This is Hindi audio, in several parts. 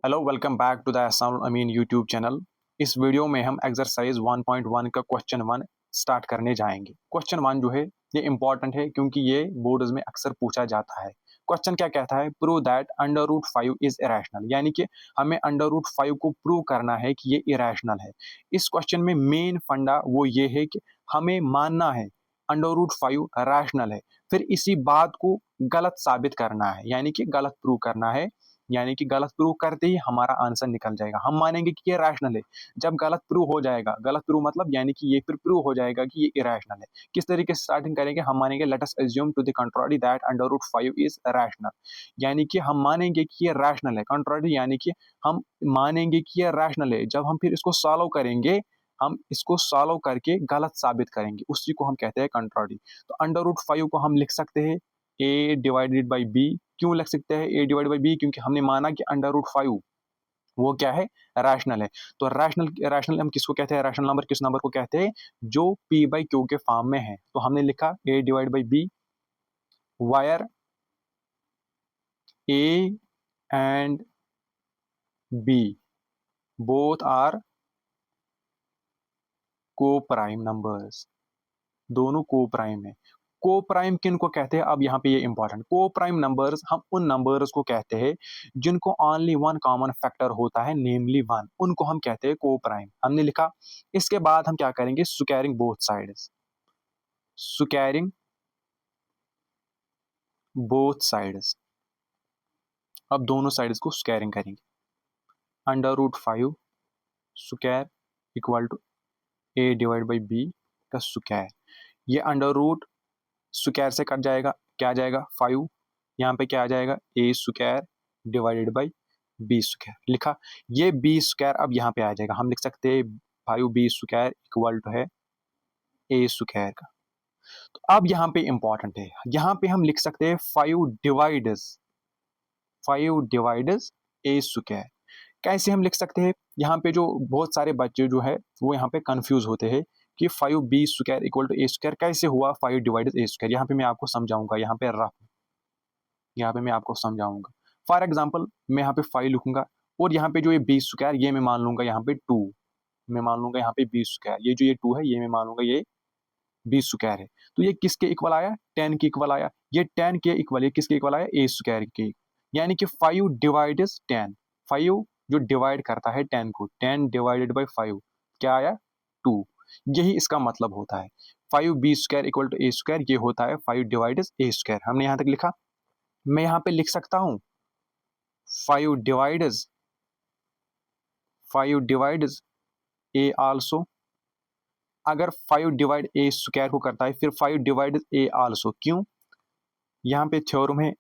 Hello welcome back to the Ehsan Amin YouTube channel. इस वीडियो में हम एक्सरसाइज 1.1 का क्वेश्चन 1 स्टार्ट करने जाएंगे। क्वेश्चन 1 जो है ये इंपॉर्टेंट है क्योंकि ये बोर्ड्स में अक्सर पूछा जाता है। क्वेश्चन क्या कहता है? Prove that under root 5 is irrational, यानी कि हमें अंडर रूट 5 को प्रूव करना है कि ये इरेशनल है। इस क्वेश्चन में मेन फंडा वो ये है कि हमें मानना है अंडर रूट 5 रैशनल है, फिर इसी बात को गलत साबित करना है, यानी कि गलत प्रूव करना है। यानी कि गलत प्रूव करते ही हमारा आंसर निकल जाएगा। हम मानेंगे कि ये रैशनल है। जब गलत प्रूव हो जाएगा, गलत प्रूव मतलब यानी कि ये फिर प्रूव हो जाएगा कि ये इरेशनल है। किस तरीके से स्टार्टिंग करेंगे? हम मानेंगे let us assume to the contrary that under root 5 is rational, यानी कि हम मानेंगे कि ये रैशनल है। कंट्रारी यानी कि हम मानेंगे कि ये रैशनल है। जब हम फिर इसको सॉल्व करेंगे, हम इसको सॉल्व करके गलत साबित करेंगे, उसी को हम कहते हैं कंट्रारी। तो अंडर रूट 5 को हम लिख सकते हैं a डिवाइडेड बाई b। क्यों लिख सकते हैं a डिवाइड बाई b? क्योंकि हमने माना कि अंडर रूट 5 वो क्या है? रैशनल है। तो रैशनल रैशनल हम किसको कहते हैं? रैशनल नंबर किस नंबर को कहते हैं? जो p बाई क्यू के फॉर्म में है। तो हमने लिखा a divide by b where a and b both are को प्राइम नंबर्स, दोनों को प्राइम है। को प्राइम किन को कहते हैं? अब यहाँ पे ये इंपॉर्टेंट, को प्राइम नंबर्स हम उन नंबर्स को कहते हैं जिनको ओनली वन कॉमन फैक्टर होता है, नेमली वन, उनको हम कहते हैं को प्राइम। हमने लिखा। इसके बाद हम क्या करेंगे? Squaring both sides, squaring both sides. अब दोनों साइड्स को स्क्वायरिंग करेंगे। Under root 5 square equal to a divide by b का स्क्वायर। ये अंडर रूट स्क्वायर से कट जाएगा, क्या आ जाएगा? 5। यहाँ पे क्या आ जाएगा? A square divided by B square. लिखा। ये बी स्क्वायर अब यहाँ पे आ जाएगा। हम लिख सकते हैं 5b स्क्वायर इक्वल टू है ए स्क्वायर का। तो अब यहाँ पे इंपॉर्टेंट है, यहाँ पे हम लिख सकते हैं 5 डिवाइड्स ए स्क्वायर। कैसे हम लिख सकते हैं? यहाँ पे जो बहुत सारे बच्चे जो है वो यहाँ पे कंफ्यूज होते हैं कि 5b square equal to a square कैसे हुआ 5 डिवाइड्स ए स्क्वायर। यहाँ पे मैं आपको समझाऊंगा, यहाँ पे रफ, यहाँ पे मैं आपको समझाऊंगा। फॉर एग्जाम्पल मैं यहाँ पे 5 लिखूंगा और यहाँ पे जो ये बी स्क्वायर ये मैं मान लूंगा यहाँ पे 2। मैं मान लूंगा यहाँ पे बी स्क्वायर, ये जो ये 2 है ये मैं मान लूंगा ये बी स्क्वायर है। तो ये किसके इक्वल आया? 10 के इक्वल आया। ये 10 के इक्वल, ये किसके इक्वल आया? ए स्क्वायर के। यानी कि 5 डिवाइड्स 10, 5 जो डिवाइड करता है 10 को, 10 डिवाइडेड बाई 5 क्या आया? 2। यही इसका मतलब होता है। 5b square equal to a square, ये होता है 5 डिवाइड्स ए स्क्वायर। हमने यहाँ तक लिखा। मैं यहाँ पे लिख सकता हूँ 5 डिवाइड्स ए आल्सो। अगर 5 डिवाइड ए स्क्वायर को करता है फिर 5 डिवाइड ए आल्सो। क्यों? यहाँ पे थ्योरम है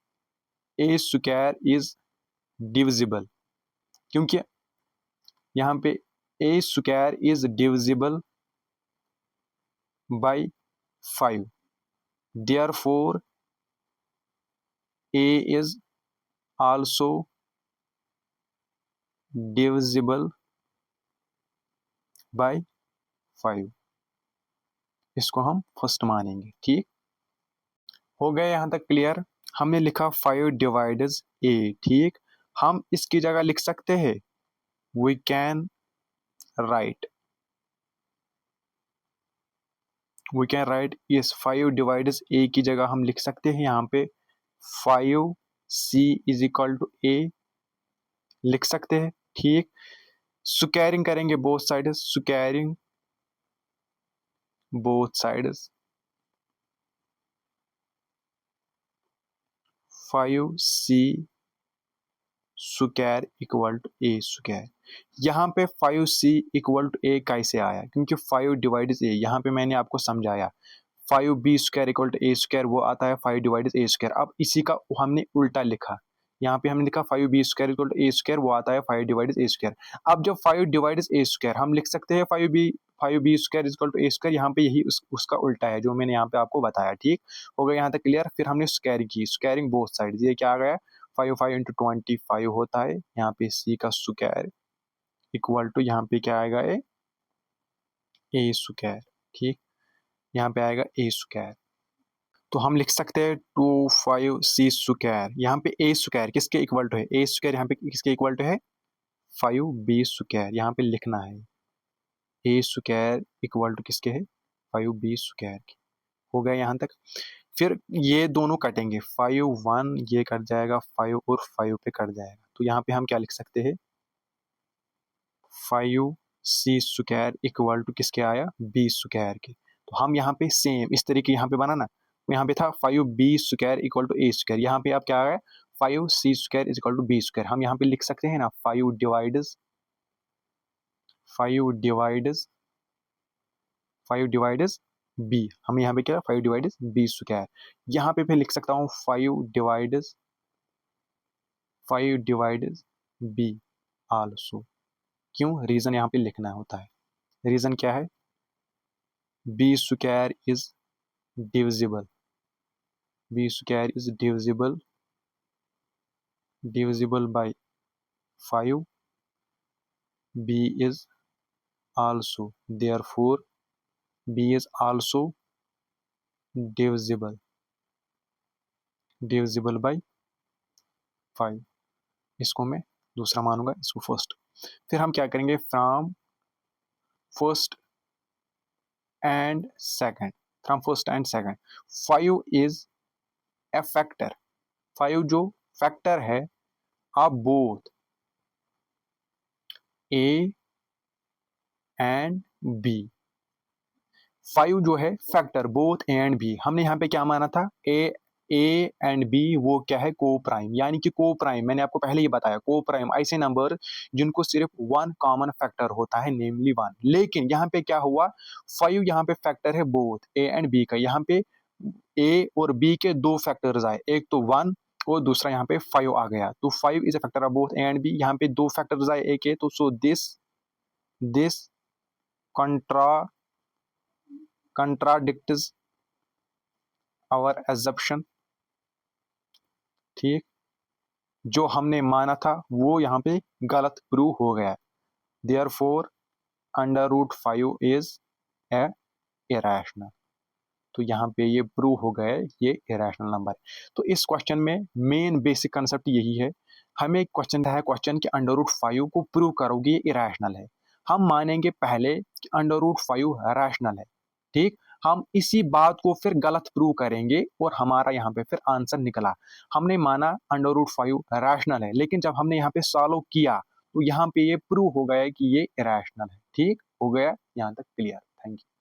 ए स्क्वायर इज डिविजिबल, क्योंकि यहाँ पे A square is divisible by 5, therefore A is also divisible by 5। इसको हम फर्स्ट मानेंगे। ठीक हो गया यहाँ तक क्लियर? हमने लिखा 5 डिवाइड्स ए। ठीक, हम इसकी जगह लिख सकते हैं वी कैन राइट, इस 5 डिवाइड्स ए की जगह हम लिख सकते हैं यहाँ पे 5c इज इक्वल टू ए लिख सकते हैं। ठीक, स्क्वायरिंग करेंगे both sides, squaring both sides 5c square equal to a square. यहाँ पे 5c इक्वल टू ए कैसे आया? क्योंकि 5 डिवाइड्स ए, यहाँ पे मैंने आपको समझाया 5b square equal to a square वो आता है 5 डिवाइड्स ए स्क्वायर। अब इसी का हमने उल्टा लिखा, यहाँ पे हमने लिखा 5b square equal to a square वो आता है 5 डिवाइड्स ए स्क्वायर। अब जब 5 डिवाइड्स ए स्क्वायर हम लिख सकते हैं 5b square equal to a square, यहाँ पे यही उसका उल्टा है जो मैंने यहाँ पे आपको बताया। ठीक हो गया यहाँ तक क्लियर? फिर हमने स्क्वायरिंग की, स्क्वायरिंग बोथ साइड, ये क्या आ गया? 5 इंटू 25 होता है। यहाँ पे c का स्क्वायर इक्वल टू यहाँ पे क्या आएगा? ए स्क्वायर। ठीक, यहाँ पे आएगा ए स्क्वायर। तो हम लिख सकते हैं 25c स्क्वायर। यहाँ पे ए स्क्वायर किसके इक्वल टू है? ए स्क्वायर यहाँ पे किसके इक्वल टू है? 5b² यहाँ पे लिखना है, a² इक्वल टू किसके है, 5b² के। हो गया यहाँ तक। फिर ये दोनों कटेंगे, 5 1 ये कट जाएगा, 5 और 5 पे कट जाएगा, तो यहाँ पे हम क्या लिख सकते हैं, 5c² इक्वल टू किसके आया, b² के। तो हम यहाँ पे सेम इस तरीके यहाँ पे बनाना, यहाँ पे था 5b² इक्वल टू a², यहाँ पे अब क्या आया, 5c² इक्वल टू b²। हम यहाँ पे लिख सकते हैं ना, 5 डिवाइड्स b, हम यहाँ पे क्या 5 डिवाइड्स b²। यहाँ पे फिर लिख सकता हूँ 5 डिवाइड्स b आल्सो। क्यों, रीजन यहाँ पे लिखना होता है। रीजन क्या है, b² is divisible, b² is divisible by 5, b is also, therefore b is also divisible by 5। इसको मैं दूसरा मानूंगा, इसको फर्स्ट। फिर हम क्या करेंगे, from first and second, 5 is a factor, 5 जो फैक्टर है of both a and b। 5 जो है factor both a and b, हमने यहाँ पे क्या माना था, ए एंड बी वो क्या है, को प्राइम, यानी कि को प्राइम, मैंने आपको पहले ही बताया, को प्राइम ऐसे नंबर जिनको सिर्फ वन कॉमन फैक्टर होता है, नेमली 1। लेकिन यहाँ पे क्या हुआ, 5 यहाँ पे फैक्टर है बोथ ए एंड बी का, यहाँ पे ए और बी के दो फैक्टर्स आए, एक तो 1 और दूसरा यहाँ पे 5 आ गया, तो 5 is a factor of both a and b. यहाँ पे दो फैक्टर्स आए, एक है, तो so this contradicts our assumption। ठीक, जो हमने माना था वो यहाँ पे गलत प्रूव हो गया, therefore √5 is a irrational। तो यहाँ पे ये प्रूव हो गया, ये इरेशनल नंबर है। तो इस क्वेश्चन में मेन बेसिक कंसेप्ट यही है, हमें क्वेश्चन है, क्वेश्चन कि √5 को प्रूव करोगे ये इरेशनल है, हम मानेंगे पहले कि √5 रैशनल है। ठीक, हम इसी बात को फिर गलत प्रूव करेंगे और हमारा यहाँ पे फिर आंसर निकला। हमने माना √5 रैशनल है, लेकिन जब हमने यहाँ पे सॉल्व किया तो यहाँ पे ये प्रूव हो गया कि ये इरेशनल है। ठीक हो गया, यहाँ तक क्लियर। Thank you.